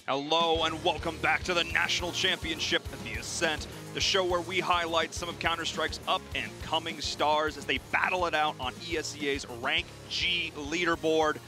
Hello and welcome back to the National Championship of the Ascent, the show where we highlight some of Counter-Strike's up and coming stars as they battle it out on ESEA's Rank G leaderboard.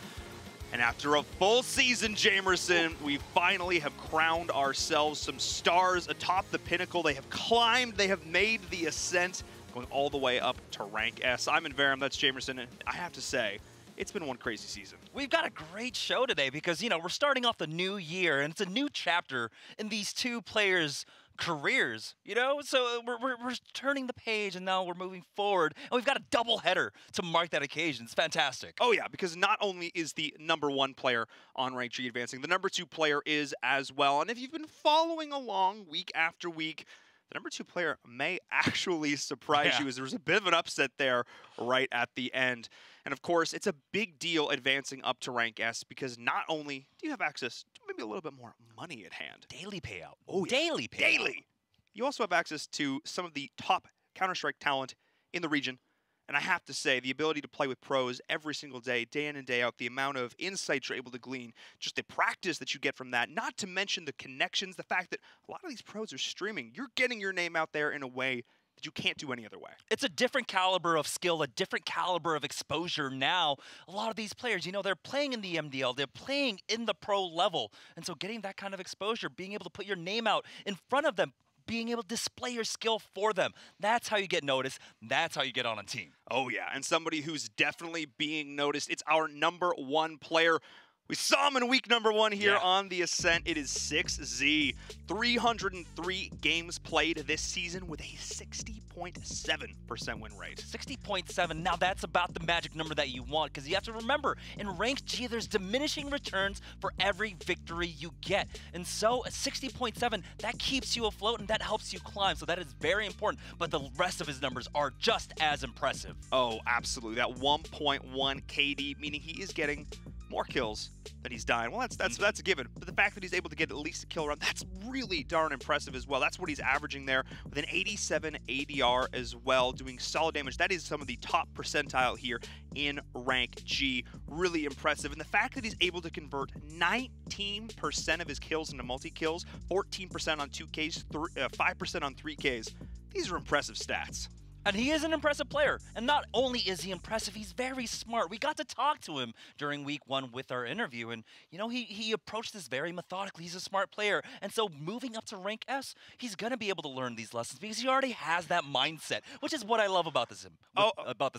And after a full season, Jamerson, we finally have crowned ourselves some stars atop the pinnacle. They have climbed, they have made the ascent, going all the way up to Rank S. I'm in Verum, that's Jamerson, and I have to say, it's been one crazy season. We've got a great show today because, you know, we're starting off the new year, and it's a new chapter in these two players' careers, you know? So we're turning the page, and now we're moving forward, and we've got a double header to mark that occasion. It's fantastic. Oh, yeah, because not only is the #1 player on Rank G advancing, the #2 player is as well. And if you've been following along week after week, the #2 player may actually surprise you, as there was a bit of an upset there right at the end. And of course, it's a big deal advancing up to Rank S because not only do you have access to maybe a little bit more money at hand. Daily payout. Oh, yeah. Daily payout. Daily. You also have access to some of the top Counter-Strike talent in the region. And I have to say, the ability to play with pros every single day, day in and day out, the amount of insights you're able to glean, just the practice that you get from that, not to mention the connections, the fact that a lot of these pros are streaming. You're getting your name out there in a way that you can't do any other way. It's a different caliber of skill, a different caliber of exposure now. A lot of these players, you know, they're playing in the MDL, they're playing in the pro level. And so getting that kind of exposure, being able to put your name out in front of them, being able to display your skill for them. That's how you get noticed. That's how you get on a team. Oh, yeah. And somebody who's definitely being noticed. It's our #1 player. We saw him in week #1 here on the Ascent. It is 6Z. 303 games played this season with a 60.7% win rate. 60.7. Now that's about the magic number that you want, because you have to remember, in Rank G, there's diminishing returns for every victory you get. And so a 60.7, that keeps you afloat and that helps you climb. So that is very important. But the rest of his numbers are just as impressive. Oh, absolutely. That 1.1 KD, meaning he is getting more kills than he's dying. Well, that's a given. But the fact that he's able to get at least a kill run, that's really darn impressive as well. That's what he's averaging there with an 87 ADR as well, doing solid damage. That is some of the top percentile here in Rank G. Really impressive. And the fact that he's able to convert 19% of his kills into multi-kills, 14% on 2Ks, 5% on 3Ks, these are impressive stats. And he is an impressive player. And not only is he impressive, he's very smart. We got to talk to him during week 1 with our interview. And, you know, he approached this very methodically. He's a smart player. And so moving up to Rank S, he's going to be able to learn these lessons because he already has that mindset, which is what I love about this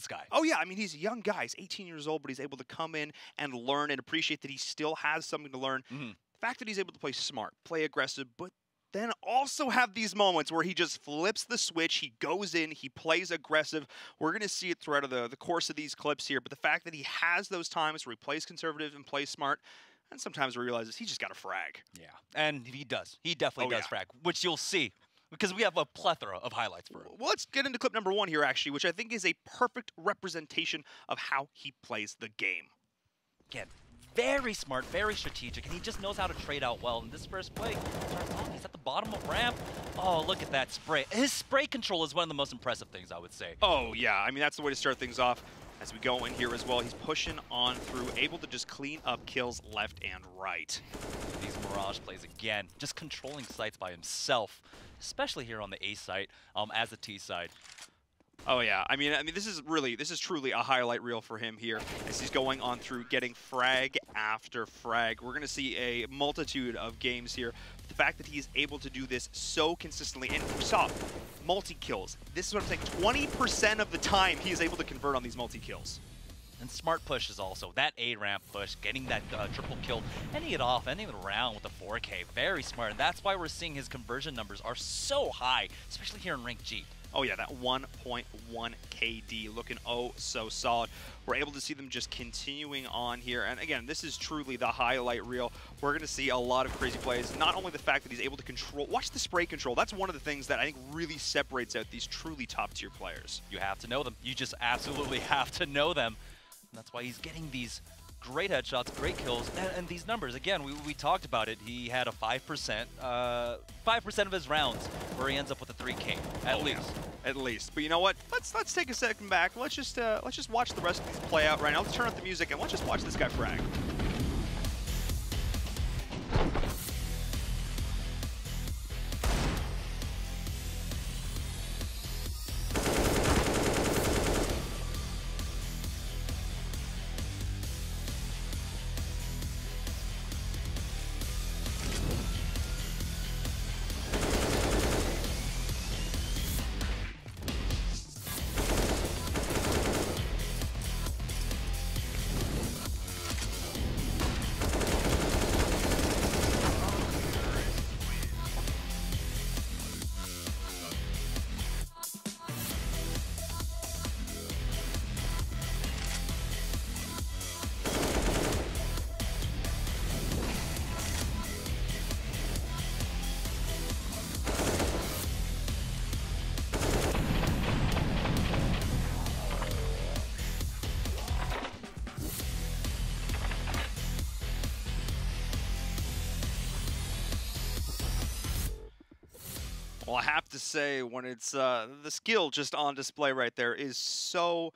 guy. Oh, yeah. I mean, he's a young guy. He's 18 years old, but he's able to come in and learn and appreciate that he still has something to learn. The fact that he's able to play smart, play aggressive, but then also have these moments where he just flips the switch, he goes in, he plays aggressive. We're going to see it throughout the course of these clips here, but the fact that he has those times where he plays conservative and plays smart, and sometimes he realizes he's just got to frag. Yeah, and he does. He definitely does frag, which you'll see, because we have a plethora of highlights for him. Well, let's get into clip #1 here, actually, which I think is a perfect representation of how he plays the game. Again, very smart, very strategic, and he just knows how to trade out well. In this first play, he's at the bottom of ramp. Oh, look at that spray. His spray control is one of the most impressive things, I would say. Oh, yeah. I mean, that's the way to start things off. As we go in here as well, he's pushing on through, able to just clean up kills left and right. These Mirage plays again, just controlling sites by himself, especially here on the A site, as the T side. Oh, yeah. I mean, this is truly a highlight reel for him here as he's going on through getting frag after frag. We're going to see a multitude of games here. The fact that he's able to do this so consistently, and we saw multi-kills. This is what I'm saying. 20% of the time he is able to convert on these multi-kills. And smart pushes also. That A-ramp push, getting that triple kill, ending it off, ending it around with the 4K. Very smart. And that's why we're seeing his conversion numbers are so high, especially here in Rank G. Oh, yeah, that 1.1 KD looking oh so solid. We're able to see them just continuing on here. And again, this is truly the highlight reel. We're going to see a lot of crazy plays. Not only the fact that he's able to control, watch the spray control. That's one of the things that I think really separates out these truly top tier players. You have to know them. You just absolutely have to know them. And that's why he's getting these great headshots, great kills, and these numbers, again, we talked about it. He had a 5% of his rounds where he ends up with a 3K, at least. Yeah. At least. But you know what? Let's take a second back. Let's just watch the rest of these play out right now. Let's turn up the music and let's just watch this guy frag. Well, I have to say, when it's the skill just on display right there is so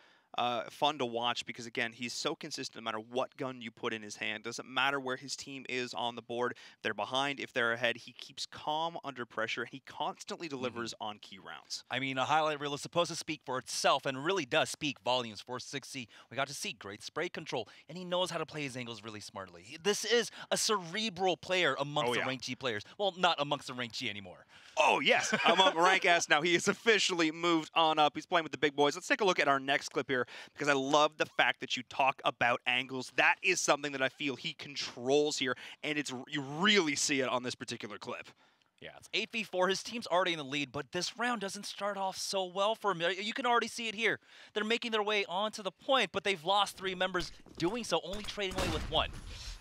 fun to watch because, again, he's so consistent no matter what gun you put in his hand. Doesn't matter where his team is on the board. If they're behind, if they're ahead, he keeps calm under pressure, and he constantly delivers on key rounds. I mean, a highlight reel is supposed to speak for itself and really does speak volumes for 6C. We got to see great spray control, and he knows how to play his angles really smartly. This is a cerebral player amongst the Rank G players. Well, not amongst the Rank G anymore. Oh, yes, among Rank S now. He has officially moved on up. He's playing with the big boys. Let's take a look at our next clip here because I love the fact that you talk about angles. That is something that I feel he controls here, and you really see it on this particular clip. Yeah, it's 8v4. His team's already in the lead, but this round doesn't start off so well for him. You can already see it here. They're making their way onto the point, but they've lost 3 members doing so, only trading away with 1.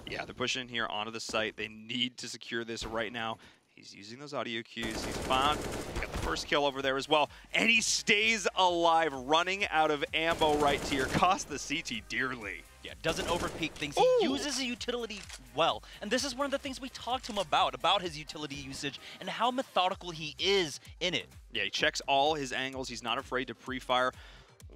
Yeah, they're pushing here onto the site. They need to secure this right now. He's using those audio cues. He's found. He got the first kill over there as well. And he stays alive, running out of ammo right here. Cost the CT dearly. Yeah, doesn't overpeak things. He uses the utility well. And this is one of the things we talked to him about his utility usage and how methodical he is in it. Yeah, he checks all his angles. He's not afraid to pre-fire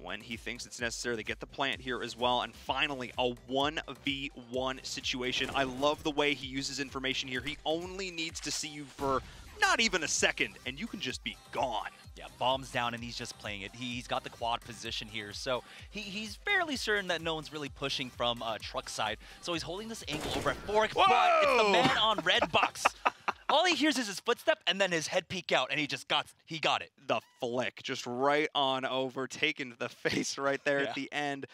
when he thinks it's necessary. They get the plant here as well. And finally, a 1v1 situation. I love the way he uses information here. He only needs to see you for not even a second, and you can just be gone. Yeah, bombs down, and he's just playing it. He's got the quad position here, so he's fairly certain that no one's really pushing from truck side. So he's holding this angle over at Fork, but it's the man on red box. All he hears is his footstep and then his head peek out, and he got it. The flick, just right on over, taken to the face right there at the end.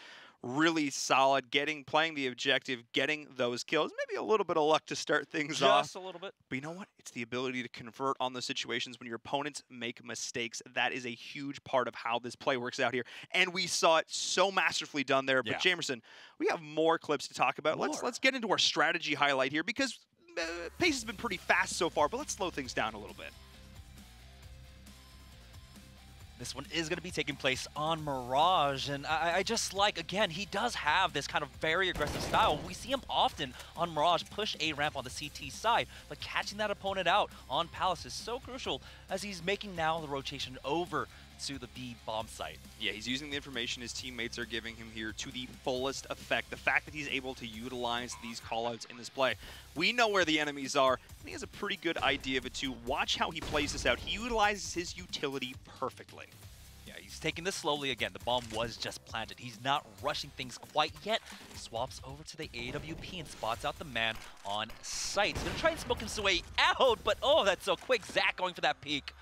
Really solid, playing the objective, getting those kills. Maybe a little bit of luck to start things off. Just a little bit. But you know what? It's the ability to convert on the situations when your opponents make mistakes. That is a huge part of how this play works out here. And we saw it so masterfully done there. But Jamerson, we have more clips to talk about. Let's get into our strategy highlight here because pace has been pretty fast so far, but let's slow things down a little bit. This one is going to be taking place on Mirage, and I just like, again, he does have this kind of very aggressive style. We see him often on Mirage push a ramp on the CT side, but catching that opponent out on Palace is so crucial as he's making now the rotation over to the B bomb site. Yeah, he's using the information his teammates are giving him here to the fullest effect. The fact that he's able to utilize these callouts in this play. We know where the enemies are, and he has a pretty good idea of it too. Watch how he plays this out. He utilizes his utility perfectly. Yeah, he's taking this slowly again. The bomb was just planted. He's not rushing things quite yet. Swaps over to the AWP and spots out the man on site. He's going to try and smoke his way out, but oh, that's so quick. Zach going for that peek.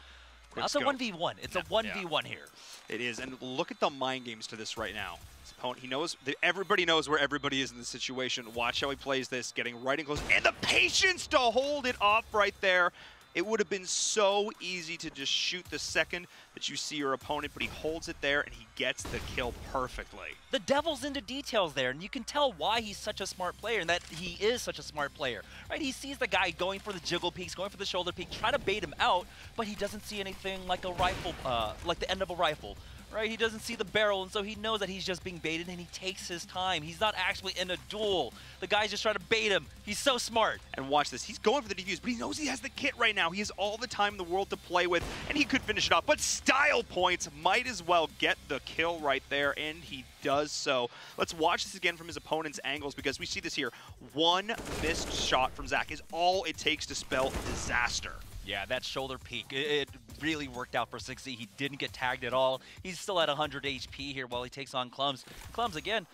Now it's a 1v1. It's a 1v1 here. It is, and look at the mind games to this right now. His opponent, he knows, everybody knows where everybody is in this situation. Watch how he plays this, getting right in close, and the patience to hold it off right there. It would have been so easy to just shoot the second that you see your opponent, but he holds it there and he gets the kill perfectly. The devil's into details there, and you can tell why he's such a smart player and that he is such a smart player, right? He sees the guy going for the jiggle peeks, going for the shoulder peek, trying to bait him out, but he doesn't see anything like a rifle, like the end of a rifle. Right, he doesn't see the barrel, and so he knows that he's just being baited, and he takes his time. He's not actually in a duel. The guy's just trying to bait him. He's so smart. And watch this. He's going for the defuse, but he knows he has the kit right now. He has all the time in the world to play with, and he could finish it off. But style points might as well get the kill right there, and he does so. Let's watch this again from his opponent's angles, because we see this here. One missed shot from Zach is all it takes to spell disaster. Yeah, that shoulder peek, it really worked out for 6C. He didn't get tagged at all. He's still at 100 HP here while he takes on Clums. Clums, again,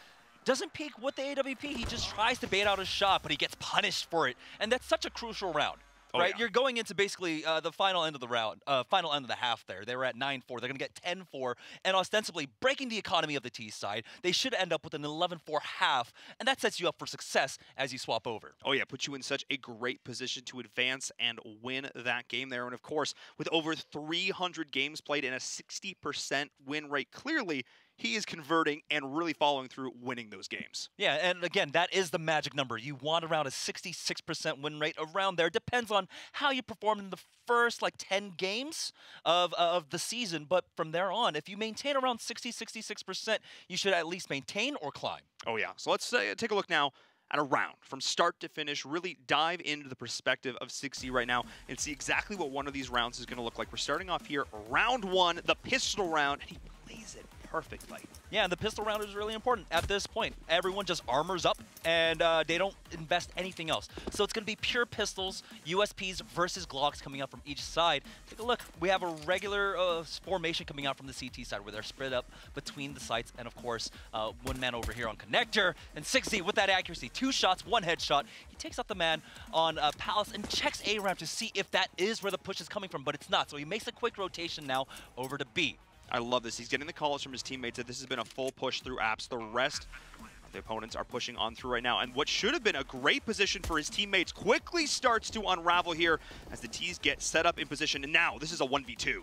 doesn't peek with the AWP. He just tries to bait out his shot, but he gets punished for it. And that's such a crucial round. Right, you're going into basically the final end of the round, final end of the half there. They were at 9-4. They're going to get 10-4, and ostensibly breaking the economy of the T side. They should end up with an 11-4 half, and that sets you up for success as you swap over. Oh yeah, puts you in such a great position to advance and win that game there. And of course, with over 300 games played and a 60% win rate, clearly he is converting and really following through, winning those games. Yeah, and again, that is the magic number. You want around a 66% win rate around there. Depends on how you perform in the first, 10 games of the season. But from there on, if you maintain around 66%, you should at least maintain or climb. Oh, yeah. So let's take a look now at a round from start to finish, really dive into the perspective of 6E right now and see exactly what one of these rounds is going to look like. We're starting off here, round 1, the pistol round, and he plays it perfectly. Yeah, and the pistol round is really important at this point. Everyone just armors up, and they don't invest anything else. So it's going to be pure pistols, USPs versus Glocks coming out from each side. Take a look. We have a regular formation coming out from the CT side where they're spread up between the sites. And, of course, one man over here on Connector. And 6Z with that accuracy. 2 shots, 1 headshot. He takes out the man on Palace and checks A ramp to see if that is where the push is coming from, but it's not. So he makes a quick rotation now over to B. I love this. He's getting the calls from his teammates that this has been a full push through apps. The rest of the opponents are pushing on through right now. And what should have been a great position for his teammates quickly starts to unravel here as the T's get set up in position. And now this is a 1v2.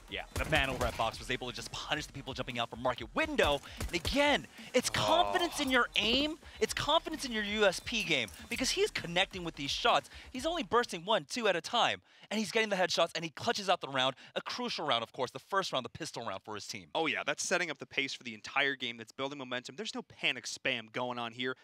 Yeah, the man over at Box was able to just punish the people jumping out from market window. And again, it's confidence in your aim. It's confidence in your USP game because he's connecting with these shots. He's only bursting 1, 2 at a time. And he's getting the headshots, and he clutches out the round. A crucial round, of course, the first round, the pistol round for his team. Oh, yeah, that's setting up the pace for the entire game. That's building momentum. There's no panic spam going on here.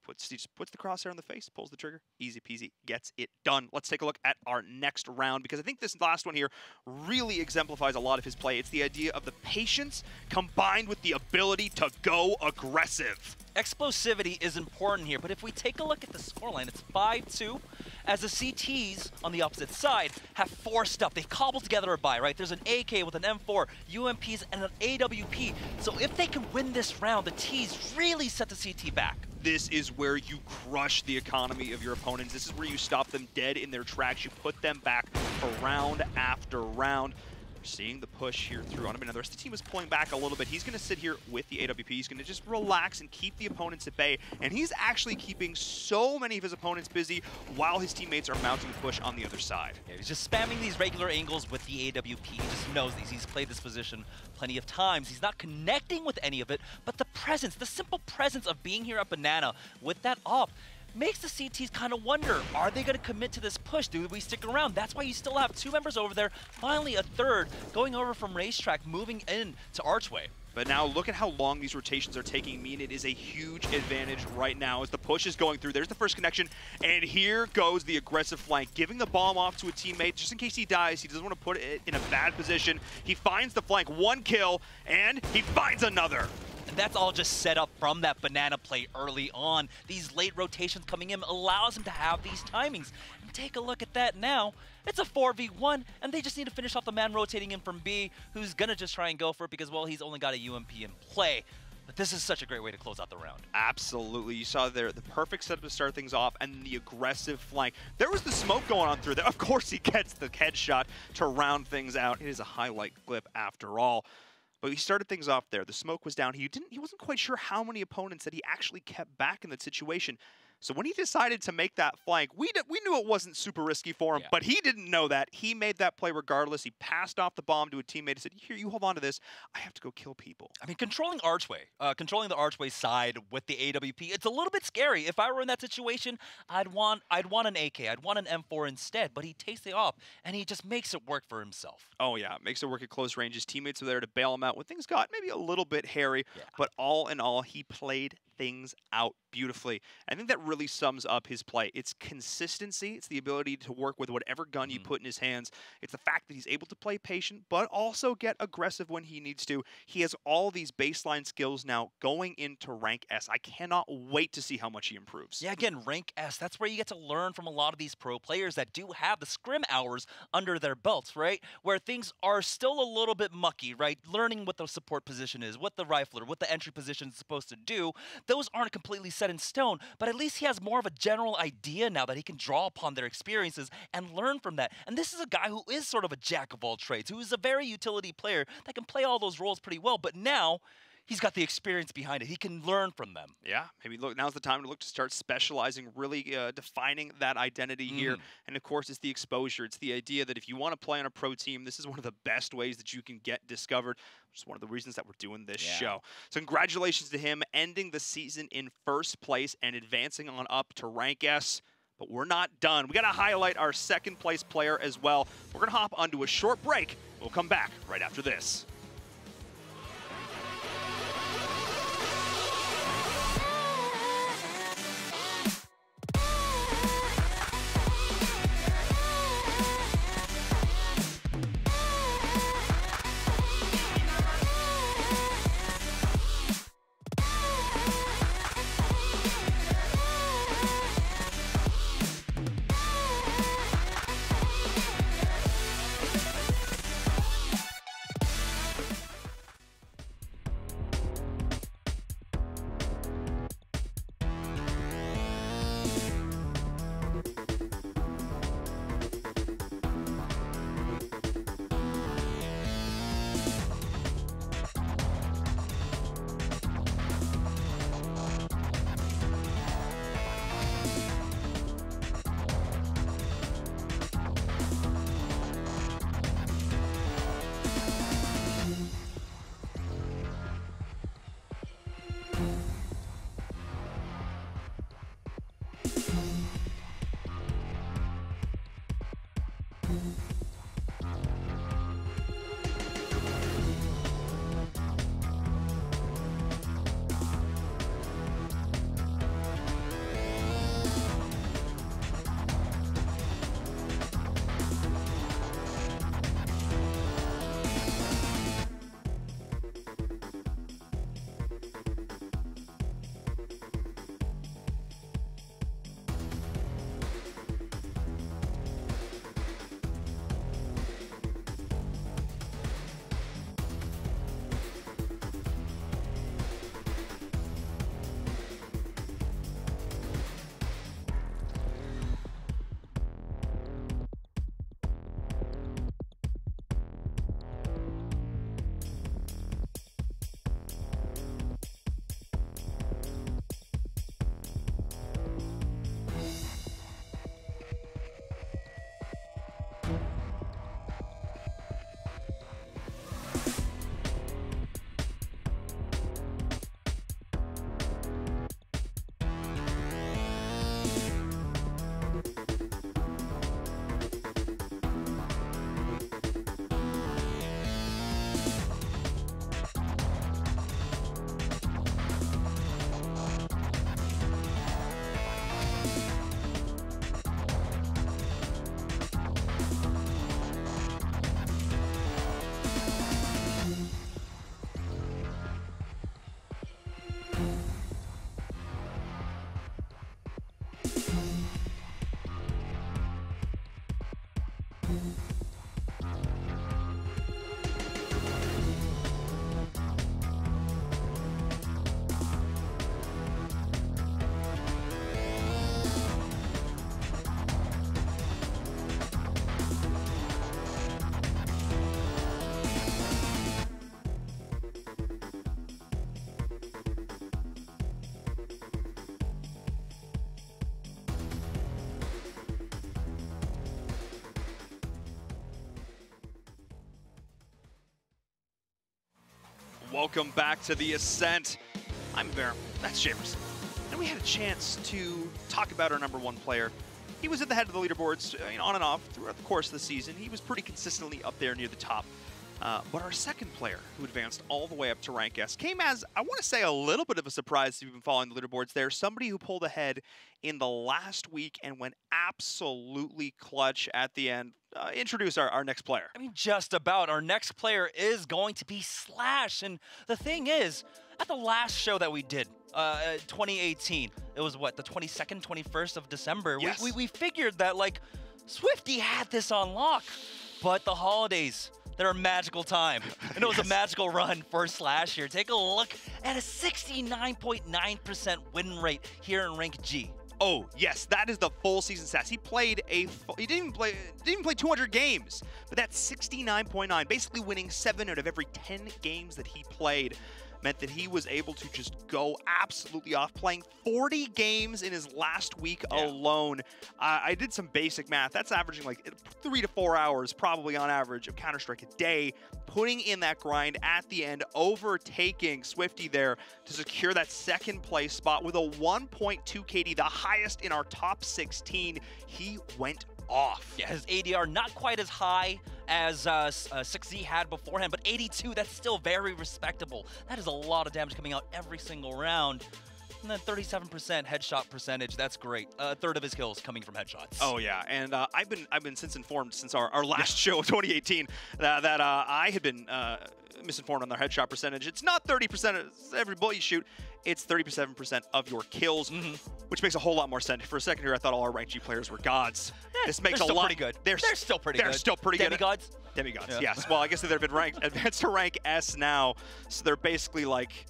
He just puts the crosshair on the face, pulls the trigger, easy peasy, gets it done. Let's take a look at our next round because I think this last one here really exemplifies a lot of his play. It's the idea of the patience combined with the ability to go aggressive. Explosivity is important here, but if we take a look at the scoreline, it's 5-2. As the CTs on the opposite side have forced up. They've cobbled together a buy, right? There's an AK with an M4, UMPs, and an AWP. So if they can win this round, the T's really set the CT back. This is where you crush the economy of your opponents. This is where you stop them dead in their tracks. You put them back for round after round. We're seeing the push here through on him. Now, the rest of the team is pulling back a little bit. He's going to sit here with the AWP. He's going to just relax and keep the opponents at bay. And he's actually keeping so many of his opponents busy while his teammates are mounting the push on the other side. Yeah, he's just spamming these regular angles with the AWP. He just knows these. He's played this position plenty of times. He's not connecting with any of it, but the presence, the simple presence of being here at Banana with that op makes the CTs kind of wonder, are they going to commit to this push? Do we stick around? That's why you still have 2 members over there, finally a third going over from Racetrack, moving in to Archway. But now look at how long these rotations are taking. I mean, it is a huge advantage right now as the push is going through. There's the first connection, and here goes the aggressive flank, giving the bomb off to a teammate just in case he dies. He doesn't want to put it in a bad position. He finds the flank, 1 kill, and he finds another. And that's all just set up from that Banana play early on. These late rotations coming in allows him to have these timings. And take a look at that now. It's a 4v1, and they just need to finish off the man rotating in from B, who's going to just try and go for it because, well, he's only got a UMP in play. But this is such a great way to close out the round. Absolutely. You saw there the perfect setup to start things off and the aggressive flank. There was the smoke going on through there. Of course, he gets the headshot to round things out. It is a highlight clip after all. But he started things off there. The smoke was down. He wasn't quite sure how many opponents that he actually kept back in that situation. So when he decided to make that flank, we knew it wasn't super risky for him, but he didn't know that. He made that play regardless. He passed off the bomb to a teammate and said, here, you hold on to this. I have to go kill people. I mean, controlling Archway, controlling the Archway side with the AWP, it's a little bit scary. If I were in that situation, I'd want an AK. I'd want an M4 instead, but he takes the op, and he just makes it work for himself. Oh, yeah. Makes it work at close range. His teammates were there to bail him out when things got maybe a little bit hairy, but all in all, he played things out beautifully. I think that really sums up his play. It's consistency. It's the ability to work with whatever gun you put in his hands. It's the fact that he's able to play patient, but also get aggressive when he needs to. He has all these baseline skills now going into Rank S. I cannot wait to see how much he improves. Yeah, again, Rank S, that's where you get to learn from a lot of these pro players that do have the scrim hours under their belts, right? Where things are still a little bit mucky, right? Learning what the support position is, what the rifler, what the entry position is supposed to do. Those aren't completely set in stone, but at least he has more of a general idea now that he can draw upon their experiences and learn from that. And this is a guy who is sort of a jack of all trades, who is a very utility player that can play all those roles pretty well, but now he's got the experience behind it. He can learn from them. Yeah, maybe look, now's the time to look to start specializing, really defining that one here. And of course, it's the exposure. It's the idea that if you want to play on a pro team, this is one of the best ways that you can get discovered. Which is one of the reasons that we're doing this show. So congratulations to him, ending the season in first place and advancing on up to Rank S. But we're not done. We got to highlight our second place player as well. We're going to hop onto a short break. We'll come back right after this. Welcome back to the Ascent. I'm Bear, that's Jamerson. And we had a chance to talk about our number 1 player. He was at the head of the leaderboards on and off throughout the course of the season. He was pretty consistently up there near the top. But our second player, who advanced all the way up to rank S, came as, I want to say, a little bit of a surprise if you've been following the leaderboards there. Somebody who pulled ahead in the last week and went absolutely clutch at the end. Introduce our next player. I mean, just about. Our next player is going to be Slash. And the thing is, at the last show that we did, 2018, it was what, the 22nd, 21st of December? Yes. We figured that, like, Swifty had this on lock. But the holidays, they're a magical time. And it was a magical run for Slash here. Take a look at a 69.9% win rate here in rank G. Oh, yes, that is the full season stats. He played he didn't even play 200 games, but that's 69.9, basically winning 7 out of every 10 games that he played. Meant that he was able to just go absolutely off, playing 40 games in his last week alone. I did some basic math. That's averaging like 3 to 4 hours, probably on average, of Counter-Strike a day, putting in that grind at the end, overtaking Swifty there to secure that second place spot with a 1.2 KD, the highest in our top 16. He went off. Yeah, his ADR not quite as high as 6Z had beforehand, but 82, that's still very respectable. That is a lot of damage coming out every single round. And then 37% headshot percentage, that's great. A third of his kills coming from headshots. Oh yeah, and I've been since informed since our last show of 2018 that I had been misinformed on their headshot percentage. It's not 30% of every bullet you shoot, it's 37% of your kills, which makes a whole lot more sense. For a second here, I thought all our rank G players were gods. This makes a lot. Pretty good. They're still pretty good. They're still pretty good. Demigods? Demigods, Yeah. yes. Well, I guess they've been advanced to rank S now, so they're basically like,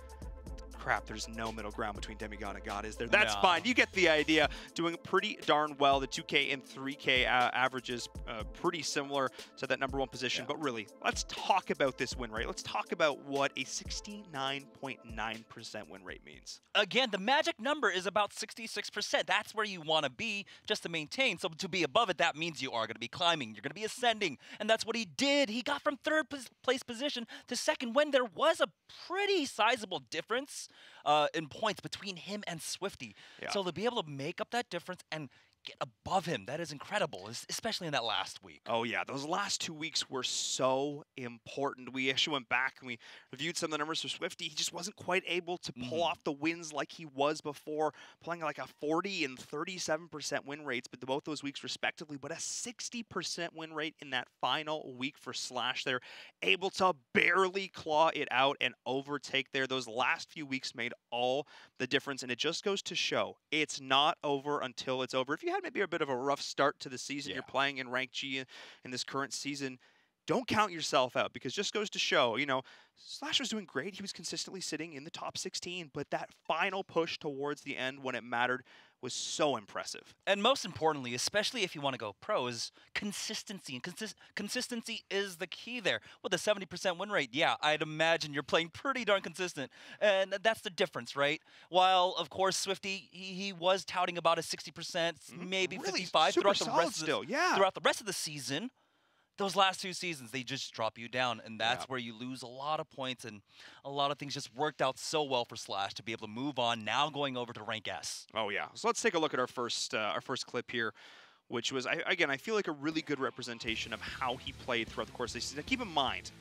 crap, there's no middle ground between Demigod and God, is there? That's fine. You get the idea. Doing pretty darn well. The 2K and 3K averages pretty similar to that number 1 position. But really, let's talk about this win rate. Let's talk about what a 69.9% win rate means. Again, the magic number is about 66%. That's where you want to be just to maintain. So to be above it, that means you are going to be climbing. You're going to be ascending. And that's what he did. He got from 3rd place position to 2nd when there was a pretty sizable difference in points between him and Swifty. Yeah. So to be able to make up that difference and get above him, that is incredible, especially in that last week. Oh yeah, those last 2 weeks were so important. We actually went back and we reviewed some of the numbers for Swifty. He just wasn't quite able to pull off the wins like he was before, playing like a 40 and 37% win rates, but both those weeks respectively, but a 60% win rate in that final week for Slash there, able to barely claw it out and overtake there. Those last few weeks made all the difference, and it just goes to show it's not over until it's over. If you had maybe a bit of a rough start to the season, you're playing in rank G in this current season, don't count yourself out, because just goes to show, Slash was doing great. He was consistently sitting in the top 16, but that final push towards the end when it mattered was so impressive. And most importantly, especially if you want to go pro, is consistency. And consistency is the key there. With a 70% win rate, yeah, I'd imagine you're playing pretty darn consistent. And that's the difference, right? While, of course, Swifty, he was touting about a 60%, maybe really 55 throughout the rest of the season. Those last 2 seasons, they just drop you down, and that's where you lose a lot of points, and a lot of things just worked out so well for Slash to be able to move on, now going over to rank S. Oh, yeah. So let's take a look at our first clip here, which was, again, I feel like a really good representation of how he played throughout the course of the season. Now, keep in mind,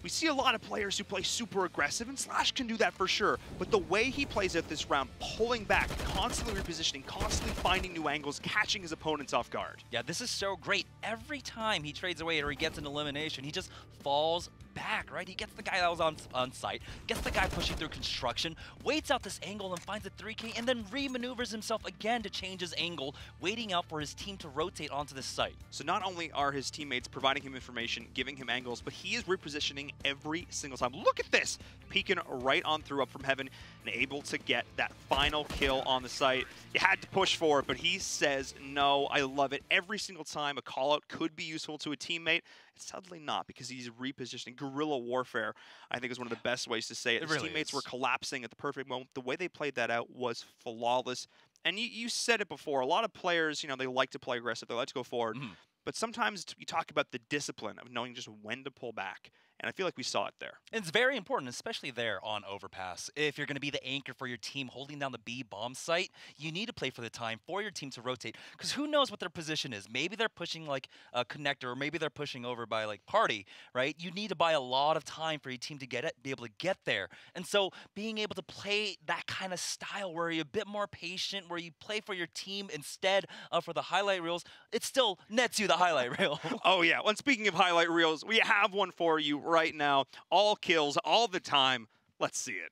we see a lot of players who play super aggressive, and Slash can do that for sure. But the way he plays out this round, pulling back, constantly repositioning, constantly finding new angles, catching his opponents off guard. Yeah, this is so great. Every time he trades away or he gets an elimination, he just falls back, right? He gets the guy that was on site, gets the guy pushing through construction, waits out this angle and finds a 3K, and then re-maneuvers himself again to change his angle, waiting out for his team to rotate onto the site. So not only are his teammates providing him information, giving him angles, but he is repositioning every single time. Look at this! Peeking right on through up from heaven and able to get that final kill on the site. You had to push for it, but he says no. I love it. Every single time a call-out could be useful to a teammate, it's sadly not, because he's repositioning. Guerrilla warfare, I think, is one of the best ways to say it. His really teammates is. were collapsing at the perfect moment. The way they played that out was flawless. And you said it before, a lot of players, they like to play aggressive, they like to go forward. But sometimes you talk about the discipline of knowing just when to pull back. and I feel like we saw it there. It's very important, especially there on overpass. If you're going to be the anchor for your team holding down the B bomb site, you need to play for the time for your team to rotate, because who knows what their position is. Maybe they're pushing like a connector, or maybe they're pushing over by like party, right? You need to buy a lot of time for your team to be able to get there. And so being able to play that kind of style where you're a bit more patient, where you play for your team instead of for the highlight reels, it still nets you the highlight reel. Oh yeah, well, speaking of highlight reels, we have one for you right now. All kills, all the time. Let's see it.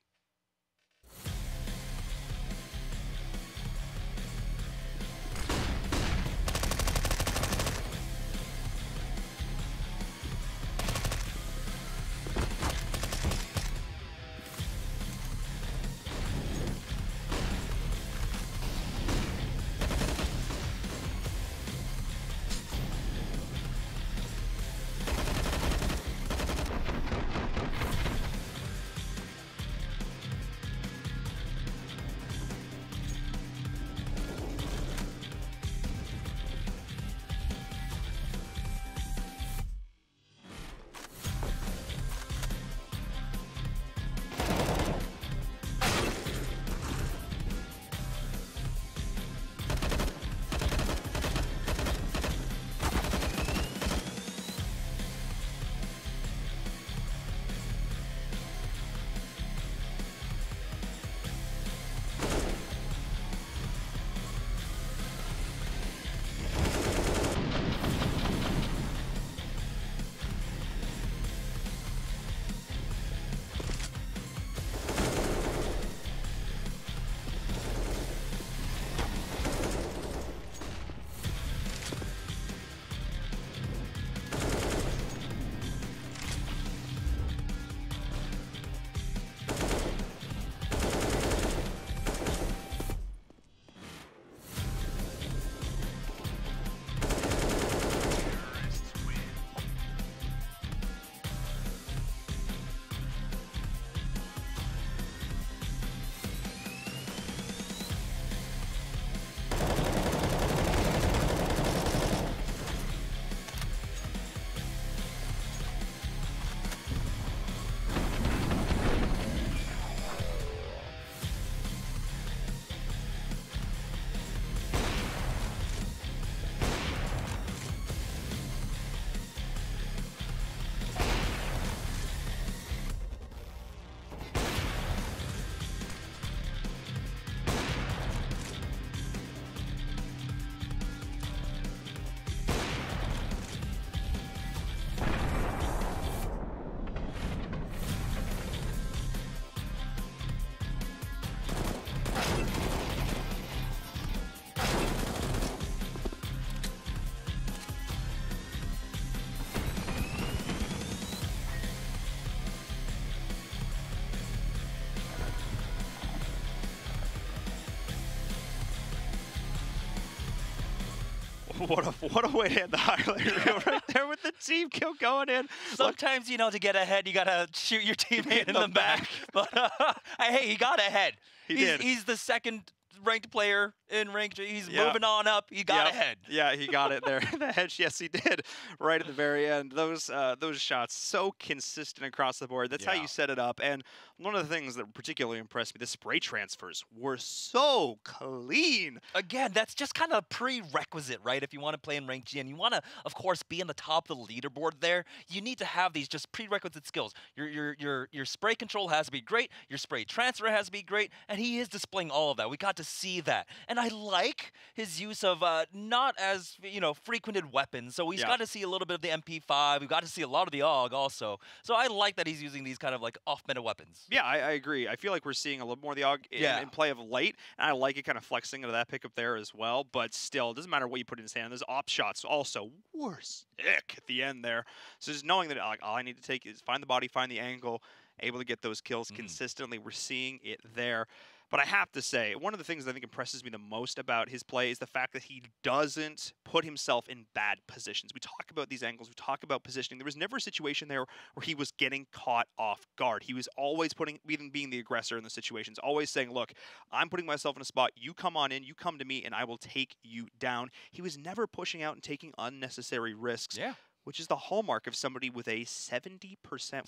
What a way to end the highlight reel right there with the team kill going in. Sometimes, you know, to get ahead, you got to shoot your teammate in the back. But hey, he got ahead. He's the second ranked player in ranked. He's moving on up. He got ahead. Yeah, he got it there. The hedge, yes, he did. Right at the very end. Those shots so consistent across the board. That's how you set it up. And one of the things that particularly impressed me, the spray transfers were so clean. Again, that's just kind of a prerequisite, right? If you want to play in ranked G and you want to, of course, be in the top of the leaderboard there, you need to have these just prerequisite skills. Your spray control has to be great. Your spray transfer has to be great. And he is displaying all of that. We got to see that. And I like his use of not as, frequented weapons. So he's got to see a little bit of the MP5. We've got to see a lot of the AUG also. So I like that he's using these kind of like off-meta weapons. Yeah, I agree. I feel like we're seeing a little more of the AUG in play of late. And I like it kind of flexing into that pickup there as well. But still, it doesn't matter what you put in his hand. Those op shots also were sick at the end there. So just knowing that all I need to take is find the body, find the angle, able to get those kills consistently. We're seeing it there. But I have to say, one of the things that I think impresses me the most about his play is the fact that he doesn't put himself in bad positions. We talk about these angles, we talk about positioning. There was never a situation there where he was getting caught off guard. He was always being the aggressor in the situations, always saying, look, I'm putting myself in a spot, you come on in, you come to me, and I will take you down. He was never pushing out and taking unnecessary risks. Yeah. which is the hallmark of somebody with a 70%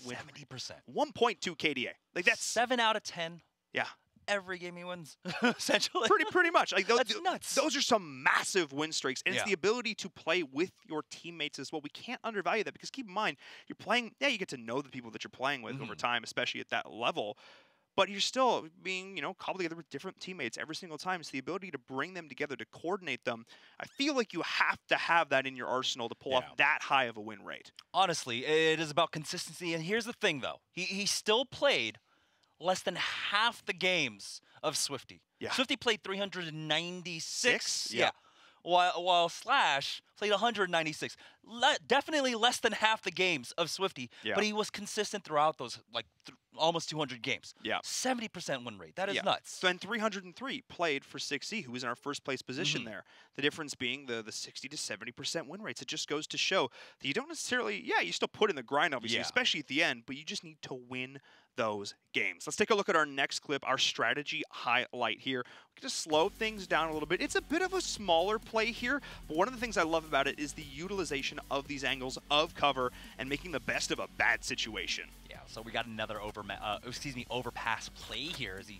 win. 70%. 1.2 KDA. Like that's 7 out of 10. Yeah. Every game he wins, essentially. Pretty much. Like That's nuts. Those are some massive win streaks, and it's Yeah. the ability to play with your teammates as well. We can't undervalue that because keep in mind, you're playing. Yeah, you get to know the people that you're playing with over time, especially at that level. But you're still being, cobbled together with different teammates every single time. So the ability to bring them together, to coordinate them, I feel like you have to have that in your arsenal to pull off that high of a win rate. Honestly, it is about consistency. And here's the thing, though. He still played less than half the games of Swifty. Yeah. Swifty played 396. Yeah. While Slash played 196. Definitely less than half the games of Swifty. Yeah. But he was consistent throughout those, almost 200 games. Yeah. 70% win rate. That is nuts. So then 303 played for 6E, who was in our first place position there. The difference being the 60 to 70% win rates. It just goes to show that you don't necessarily, you still put in the grind, obviously, especially at the end, but you just need to win those games. Let's take a look at our next clip, our strategy highlight here. We can just slow things down a little bit. It's a bit of a smaller play here, but one of the things I love about it is the utilization of these angles of cover and making the best of a bad situation. Yeah, so we got another overpass play here as he's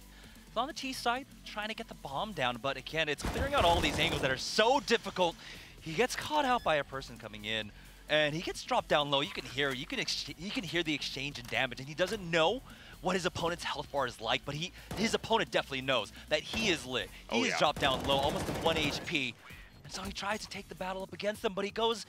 on the T side trying to get the bomb down, but again, it's clearing out all these angles that are so difficult. He gets caught out by a person coming in, and he gets dropped down low. You can hear the exchange in damage, and he doesn't know what his opponent's health bar is like, but his opponent definitely knows that he is lit. He is dropped down low, almost to 1 HP, and so he tries to take the battle up against them, but he goes,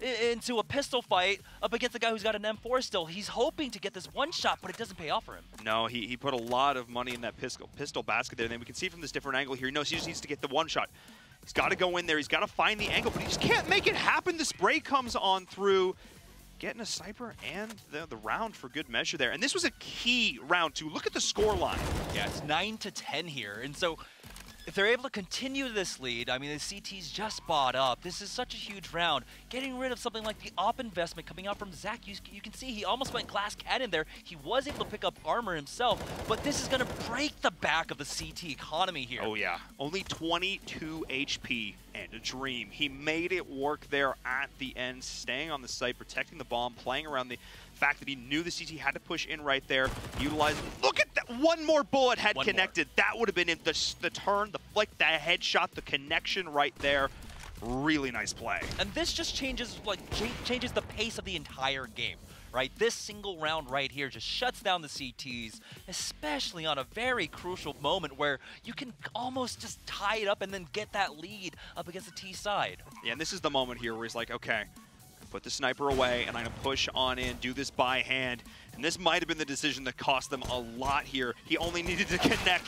into a pistol fight up against a guy who's got an M4 still. He's hoping to get this one shot, but it doesn't pay off for him. No, he put a lot of money in that pistol basket there, and then we can see from this different angle here, he knows he just needs to get the one shot. He's got to go in there. He's got to find the angle, but he just can't make it happen. The spray comes on through, getting a sniper and the round for good measure there. And this was a key round, too. Look at the score line. Yeah, it's 9-10 here. And so if they're able to continue this lead, I mean, the CT's just bought up. This is such a huge round. Getting rid of something like the op investment coming out from Zach, you can see he almost went glass cannon there. He was able to pick up armor himself, but this is going to break the back of the CT economy here. Oh, yeah. Only 22 HP and a dream. He made it work there at the end, staying on the site, protecting the bomb, playing around the fact that he knew the CT had to push in right there, utilizing. Look at that! One more bullet had connected. That would have been it. The turn, the flick, the headshot, the connection right there. Really nice play. And this just changes the pace of the entire game, right? This single round right here just shuts down the CTs, especially on a very crucial moment where you can almost just tie it up and then get that lead up against the T side. Yeah, and this is the moment here where he's like, okay, put the sniper away, and I'm going to push on in, do this by hand. And this might have been the decision that cost them a lot here. He only needed to connect.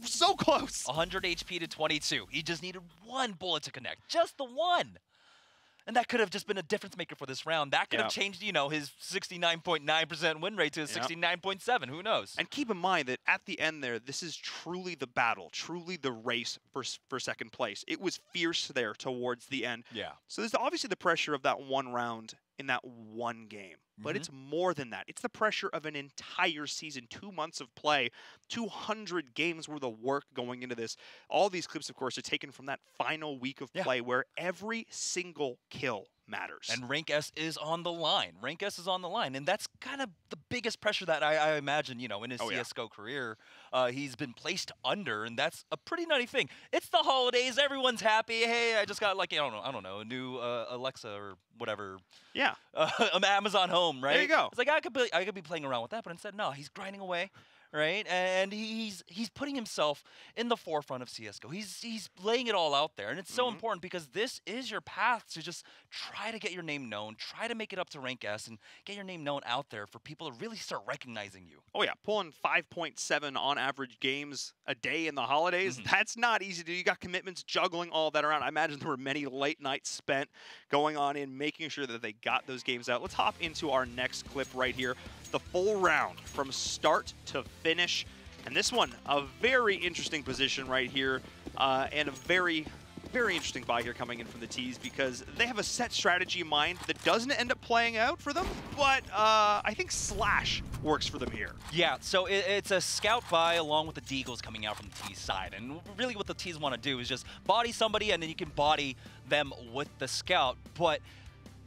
So close. 100 HP to 22. He just needed one bullet to connect. Just the one. And that could have just been a difference maker for this round. That could have changed, his 69.9% win rate to a 69.7. Who knows? And keep in mind that at the end there, this is truly the battle, truly the race for second place. It was fierce there towards the end. Yeah. So there's obviously the pressure of that one round in that one game. But it's more than that. It's the pressure of an entire season, 2 months of play, 200 games worth of work going into this. All these clips, of course, are taken from that final week of play where every single kill matters. And Rank S is on the line. Rank S is on the line. And that's kind of the biggest pressure that I imagine, in his CSGO career, he's been placed under. And that's a pretty nutty thing. It's the holidays. Everyone's happy. Hey, I just got I don't know, a new Alexa or whatever. Yeah. Amazon Home, right? There you go. It's like I could be playing around with that, but instead, no, he's grinding away. Right, and he's putting himself in the forefront of CSGO. He's laying it all out there, and it's so important because this is your path to just try to get your name known, try to make it up to Rank S, and get your name known out there for people to really start recognizing you. Oh yeah, pulling 5.7 on average games a day in the holidays, that's not easy to do. You got commitments, juggling all that around. I imagine there were many late nights spent going on in making sure that they got those games out. Let's hop into our next clip right here. The full round from start to finish. And this one, a very interesting position right here, and a very, very interesting buy here coming in from the T's because they have a set strategy in mind that doesn't end up playing out for them, but I think Slash works for them here. Yeah, so it's a scout buy along with the Deagles coming out from the T's side. And really what the T's want to do is just body somebody and then you can body them with the scout. But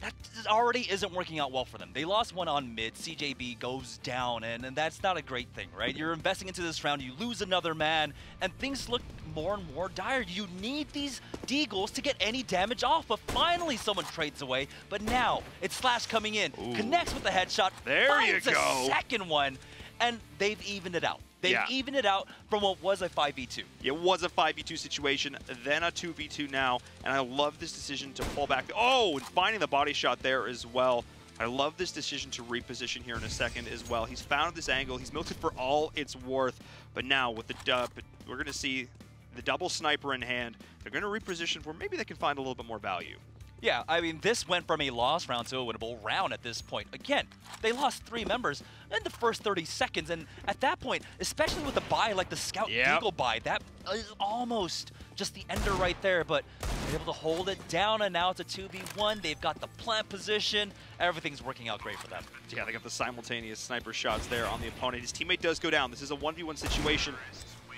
that already isn't working out well for them. They lost one on mid, CJB goes down, and that's not a great thing, right? You're investing into this round, you lose another man, and things look more and more dire. You need these Deagles to get any damage off, but finally someone trades away. But now, it's Slash coming in, connects with the headshot, finds a second one, and they've evened it out. They've evened it out from what was a 5v2. It was a 5v2 situation, then a 2v2 now, and I love this decision to pull back. Oh, and finding the body shot there as well. I love this decision to reposition here in a second as well. He's found this angle. He's milked it for all it's worth. But now with the dub, we're going to see the double sniper in hand. They're going to reposition where maybe they can find a little bit more value. Yeah, I mean, this went from a loss round to a winnable round at this point. Again, they lost 3 members in the first 30 seconds, and at that point, especially with a buy like the Scout Deagle buy, that is almost just the ender right there, but they're able to hold it down, and now it's a 2v1. They've got the plant position. Everything's working out great for them. Yeah, they got the simultaneous sniper shots there on the opponent. His teammate does go down. This is a 1v1 situation,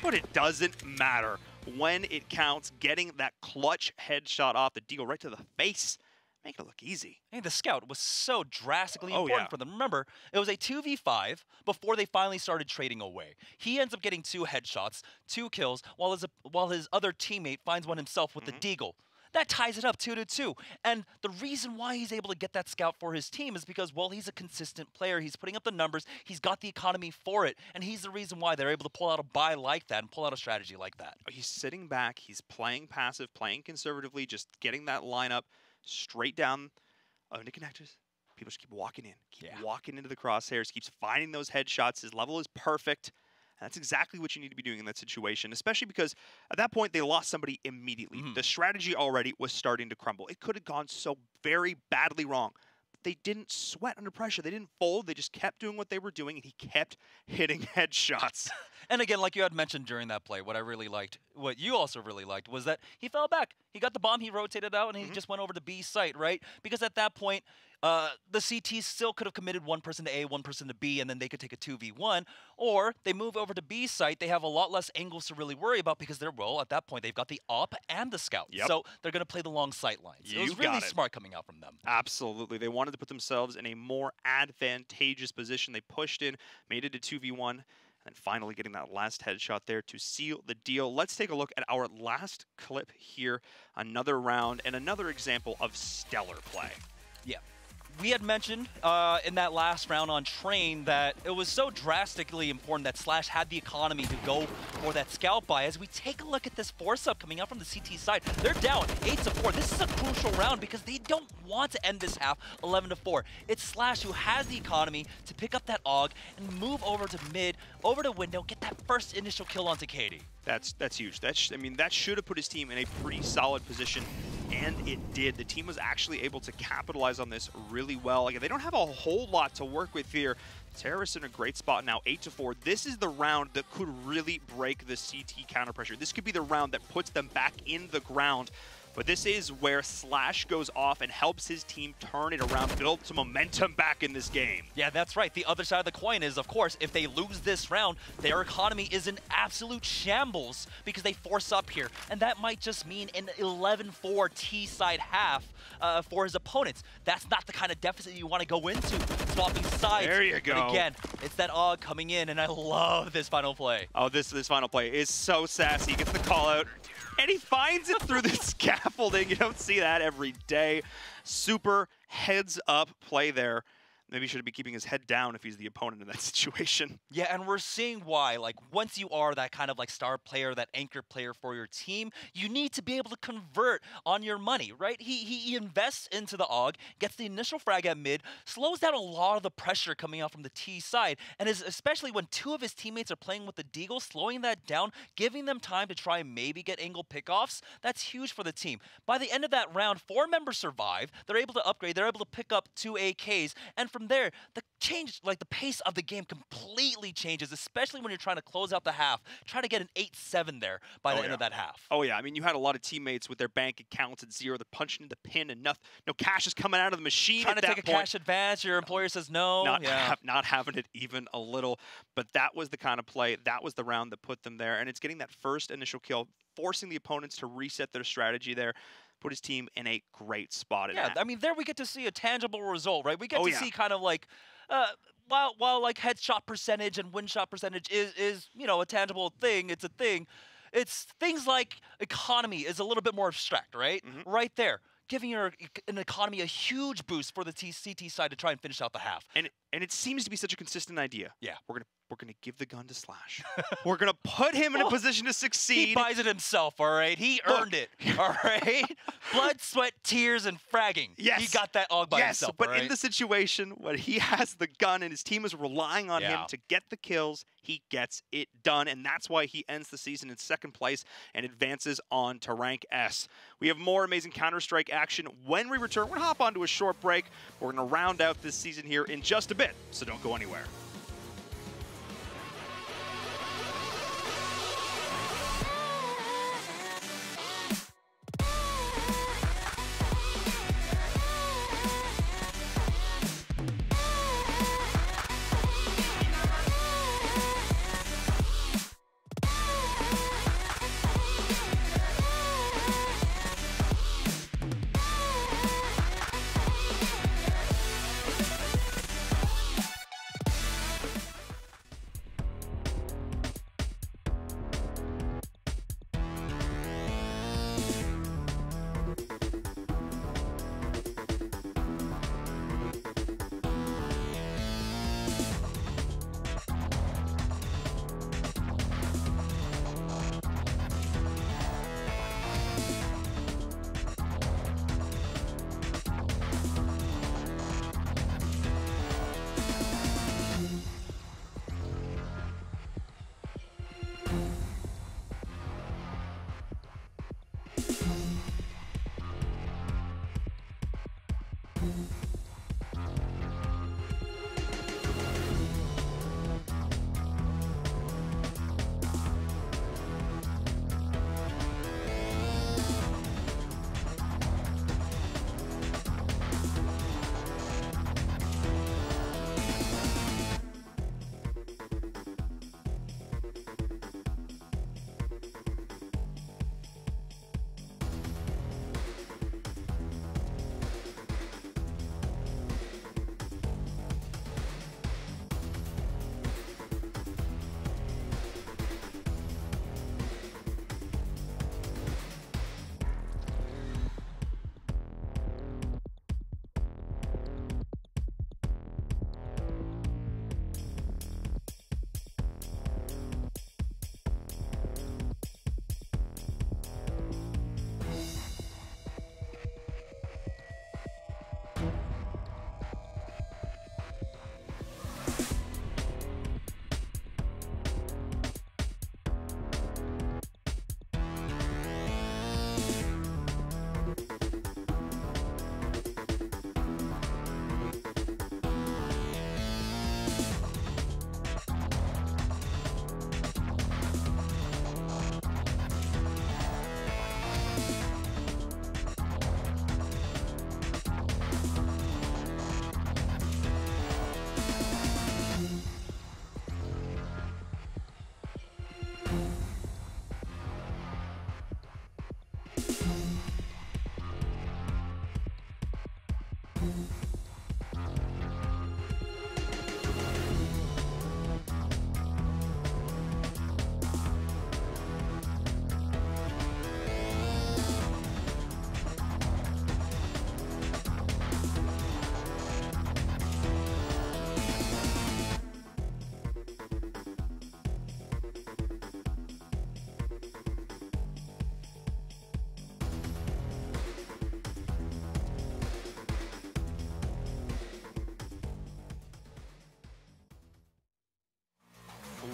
but it doesn't matter. When it counts, getting that clutch headshot off the Deagle right to the face, make it look easy. Hey, the Scout was so drastically important for them. Remember, it was a 2v5 before they finally started trading away. He ends up getting 2 headshots, 2 kills, while his other teammate finds one himself with the Deagle. That ties it up 2-2. And the reason why he's able to get that Scout for his team is because, well, he's a consistent player. He's putting up the numbers. He's got the economy for it. And he's the reason why they're able to pull out a buy like that and pull out a strategy like that. He's sitting back. He's playing passive, playing conservatively, just getting that lineup straight down into connectors. People just keep walking in, keep walking into the crosshairs, keeps finding those headshots. His level is perfect. That's exactly what you need to be doing in that situation, especially because at that point they lost somebody immediately. The strategy already was starting to crumble. It could have gone so very badly wrong. But they didn't sweat under pressure. They didn't fold. They just kept doing what they were doing, and he kept hitting headshots. And again, like you had mentioned during that play, what I really liked, what you also really liked, was that he fell back. He got the bomb, he rotated out, and he just went over to B site, right? Because at that point, the CT still could have committed one person to A, one person to B, and then they could take a 2v1. Or they move over to B site, they have a lot less angles to really worry about because they're, well, at that point, they've got the op and the Scout. So they're going to play the long sight lines. It was really smart coming out from them. Absolutely. They wanted to put themselves in a more advantageous position. They pushed in, made it a 2v1. And finally getting that last headshot there to seal the deal. Let's take a look at our last clip here. Another round and another example of stellar play. Yeah. We had mentioned in that last round on Train that it was so drastically important that Slash had the economy to go for that Scout buy. As we take a look at this force-up coming out from the CT side, they're down 8-4. This is a crucial round because they don't want to end this half 11-4. It's Slash who has the economy to pick up that AUG and move over to mid, over to window, get that first initial kill onto Katie. That's huge. I mean, that should have put his team in a pretty solid position, and it did. The team was actually able to capitalize on this really well. Again, they don't have a whole lot to work with here. Terrorists in a great spot now, 8-4. This is the round that could really break the CT counter pressure. This could be the round that puts them back in the ground. But this is where Slash goes off and helps his team turn it around, build some momentum back in this game. Yeah, that's right. The other side of the coin is, of course, if they lose this round, their economy is in absolute shambles because they force up here. And that might just mean an 11-4 T-side half for his opponents. That's not the kind of deficit you want to go into, swapping sides. There you go. But again, it's that AUG coming in, and I love this final play. Oh, this final play is so sassy. He gets the call out. And he finds it through the scaffolding. You don't see that every day. Super heads-up play there. Maybe he should be keeping his head down if he's the opponent in that situation. Yeah, and we're seeing why. Like, once you are that kind of like star player, that anchor player for your team, you need to be able to convert on your money, right? He invests into the AUG, gets the initial frag at mid, slows down a lot of the pressure coming out from the T side, and is especially when 2 of his teammates are playing with the Deagle, slowing that down, giving them time to try and maybe get angle pickoffs. That's huge for the team. By the end of that round, 4 members survive. They're able to upgrade. They're able to pick up 2 AKs, and from there, the pace of the game completely changes, especially when you're trying to close out the half. Try to get an 8-7 there by the end of that half. Oh yeah, I mean, you had a lot of teammates with their bank accounts at 0. They're punching the pin and no cash is coming out of the machine trying at to that take point. A cash advance, your employer says no. Not having it even a little. But that was the kind of play, that was the round that put them there. And it's getting that first initial kill, forcing the opponents to reset their strategy there. put his team in a great spot. Yeah, I mean, there we get to see a tangible result, right? We get Oh, to yeah. see kind of like, while like headshot percentage and win shot percentage is you know, a tangible thing, it's a thing. It's things like economy is a little bit more abstract, right? Right there, giving an economy a huge boost for the CT side to try and finish out the half. And it seems to be such a consistent idea. Yeah. We're gonna give the gun to Slash. We're gonna put him in a position to succeed. He buys it himself, all right? He earned it, all right? Blood, sweat, tears, and fragging. Yes. He got that all by himself, but all right? in the situation when he has the gun and his team is relying on him to get the kills, he gets it done, and that's why he ends the season in second place and advances on to rank S. We have more amazing Counter-Strike action when we return. We're gonna hop onto a short break. We're gonna round out this season here in just a bit, so don't go anywhere.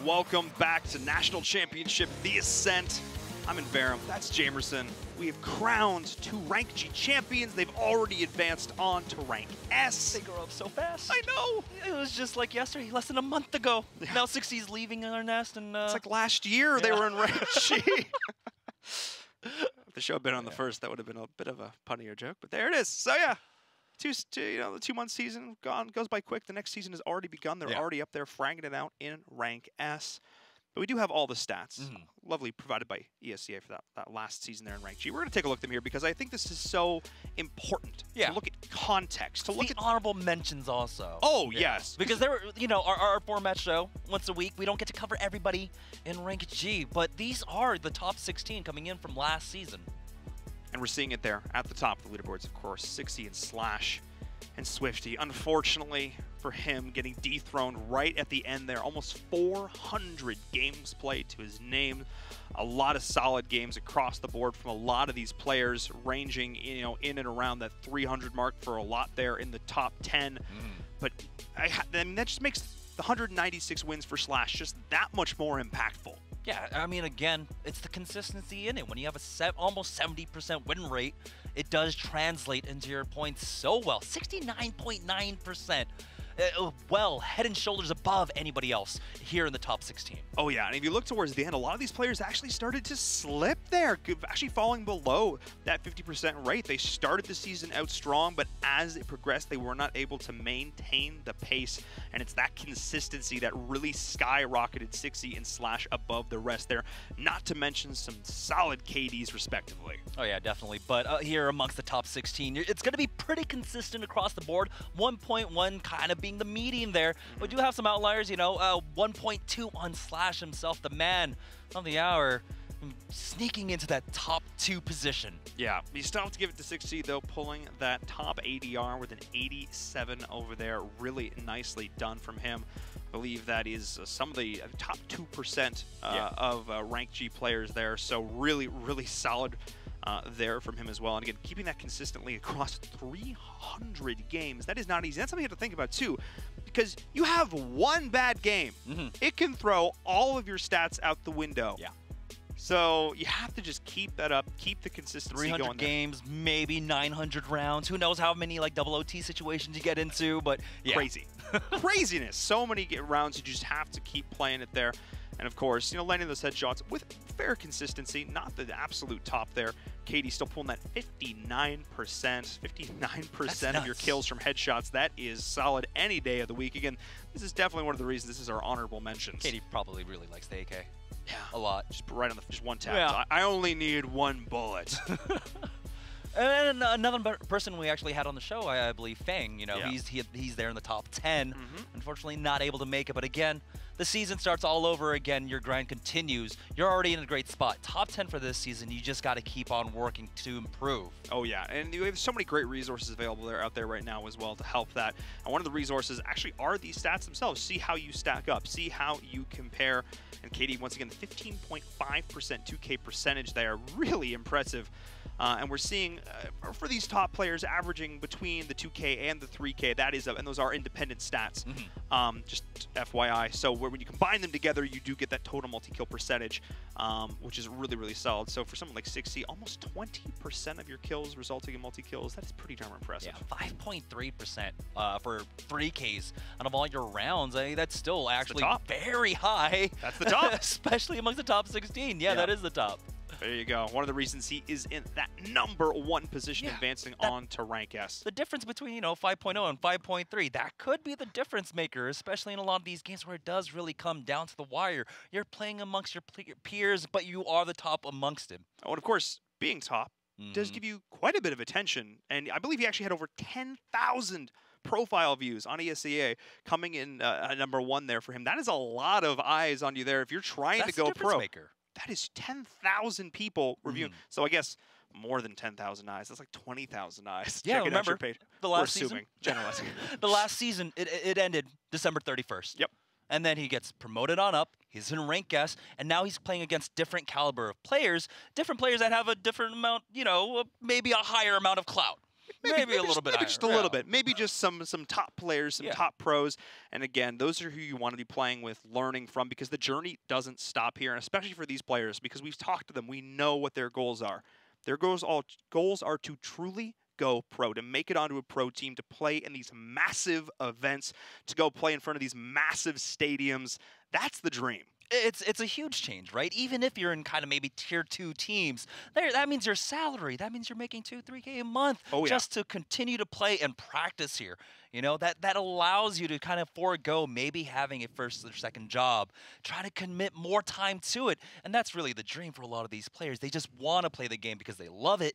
Welcome back to National Championship, the Ascent. I'm in Verum, that's Jamerson. We have crowned 2 Rank G champions. They've already advanced on to Rank S. They grow up so fast. I know. It was just like yesterday, less than a month ago. Yeah. Now 60's leaving our nest, and it's like last year they were in Rank G. If the show had been on the first, that would have been a bit of a punnier joke, but there it is. So yeah, the 2-month season goes by quick. The next season has already begun. They're already up there fragging it out in Rank S. But we do have all the stats, lovely provided by ESEA for that last season there in Rank G. We're going to take a look at them here because I think this is so important to look at context, to look at honorable mentions also. Oh, yes. Because there were, you know, our format show once a week. We don't get to cover everybody in Rank G, but these are the top 16 coming in from last season. And we're seeing it there at the top of the leaderboards, of course. 60 and Slash and Swifty. Unfortunately for him, getting dethroned right at the end there. Almost 400 games played to his name. A lot of solid games across the board from a lot of these players, ranging, you know, in and around that 300 mark for a lot there in the top 10. But I mean, that just makes the 196 wins for Slash just that much more impactful. Yeah, I mean, again, it's the consistency in it. When you have a almost 70% win rate, it does translate into your points so well. 69.9%. Well, head and shoulders above anybody else here in the top 16. Oh yeah, and if you look towards the end, a lot of these players actually started to slip there, actually falling below that 50% rate. They started the season out strong, but as it progressed, they were not able to maintain the pace, and it's that consistency that really skyrocketed 60 and Slash above the rest there, not to mention some solid KDs respectively. Oh yeah, definitely, but here amongst the top 16, it's going to be pretty consistent across the board. 1.1 kind of being the median there. We do have some outliers, you know, 1.2 on Slash himself, the man of the hour, sneaking into that top 2 position. Yeah, you still have to give it to 60 though, pulling that top ADR with an 87 over there. Really nicely done from him. I believe that is some of the top 2% of Rank G players there, so really, really solid there from him as well. And again, keeping that consistently across 300 games, that is not easy. That's something you have to think about too, because you have one bad game. It can throw all of your stats out the window. Yeah. So you have to just keep that up, keep the consistency 300 going. games, maybe 900 rounds. Who knows how many like double OT situations you get into, but yeah. Crazy. Craziness. So many rounds, you just have to keep playing it there. And of course, you know, landing those headshots with fair consistency, not the absolute top there. Katie still pulling that 59%. 59% of your kills from headshots. That is solid any day of the week. Again, this is definitely one of the reasons this is our honorable mentions. Katie probably really likes the AK. Yeah. A lot. Just right on just one tap. Yeah. I only need one bullet. And another person we actually had on the show, I believe, Fang. You know, he's there in the top 10. Unfortunately, not able to make it. But again, the season starts all over again. Your grind continues. You're already in a great spot. Top 10 for this season. You just got to keep on working to improve. Oh yeah, and you have so many great resources available out there right now as well to help that. And one of the resources actually are these stats themselves. See how you stack up. See how you compare. And Katie, once again, 15.5% 2K percentage there. Really impressive. And we're seeing for these top players averaging between the 2K and the 3K. That is, and those are independent stats. Just FYI. So when you combine them together, you do get that total multi-kill percentage, which is really, really solid. So for someone like 60, almost 20% of your kills resulting in multi-kills. That is pretty darn impressive. Yeah, 5.3% for 3Ks out of all your rounds. I mean, that's still actually very high. That's the top. Especially amongst the top 16. Yeah, that is the top. There you go. One of the reasons he is in that #1 position, advancing on to rank S. The difference between, you know, 5.0 and 5.3, that could be the difference maker, especially in a lot of these games where it does really come down to the wire. You're playing amongst your peers, but you are the top amongst them. Oh, and of course, being top does give you quite a bit of attention. And I believe he actually had over 10,000 profile views on ESEA, coming in #1 there for him. That is a lot of eyes on you there. If you're trying to go pro. Maker. That is 10,000 people reviewing. So I guess more than 10,000 eyes. That's like 20,000 eyes. Yeah, Check remember, out your page. the last season, generalizing. The last season, it ended December 31st. Yep. And then he gets promoted on up. He's in rank S, and now he's playing against different caliber of players, different players that have a different amount, you know, maybe a higher amount of clout. Maybe a little bit higher. Maybe just a little bit. Maybe just some top players, some top pros. And again, those are who you want to be playing with, learning from, because the journey doesn't stop here, and especially for these players, because we've talked to them. We know what their goals are. Their goals are to truly go pro, to make it onto a pro team, to play in these massive events, to go play in front of these massive stadiums. That's the dream. It's a huge change, right? Even if you're in kind of maybe tier 2 teams, that means your salary. That means you're making 2-3K a month just to continue to play and practice here. You know, that allows you to kind of forego maybe having a first or second job, try to commit more time to it. And that's really the dream for a lot of these players. They just want to play the game because they love it.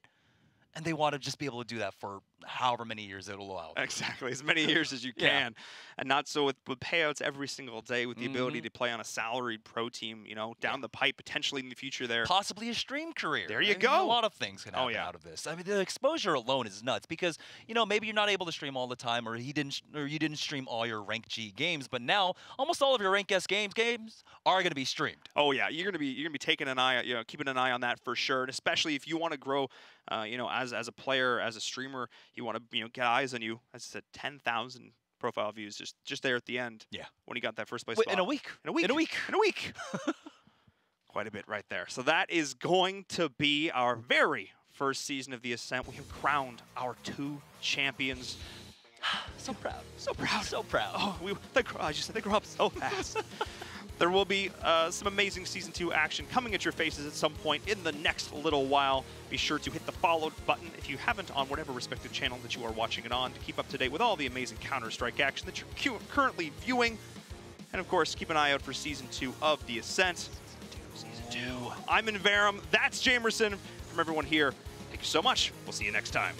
And they want to just be able to do that for however many years it'll allow. Exactly, as many years as you can. And not so with payouts every single day, with the ability to play on a salaried pro team, you know, down the pipe, potentially in the future there. Possibly a stream career. There you go. A lot of things can happen out of this. I mean, the exposure alone is nuts because, you know, maybe you're not able to stream all the time, or you didn't stream all your Rank G games, but now almost all of your Rank S games are going to be streamed. Oh yeah, you're gonna be taking an eye, you know, keeping an eye on that for sure, and especially if you want to grow, you know, as a player, as a streamer, you want to, you know, get eyes on you. As I said, 10,000 profile views just there at the end. Yeah. When you got that first place spot. In a week. In a week. Quite a bit right there. So that is going to be our very first season of the Ascent. We have crowned our 2 champions. So proud. So proud. So proud. Oh, I just said they grow up so fast. There will be some amazing Season 2 action coming at your faces at some point in the next little while. Be sure to hit the follow button if you haven't on whatever respective channel that you are watching it on to keep up to date with all the amazing Counter-Strike action that you're currently viewing. And of course, keep an eye out for Season 2 of the Ascent. Season 2. I'm Inverum. That's Jamerson. From everyone here, thank you so much. We'll see you next time.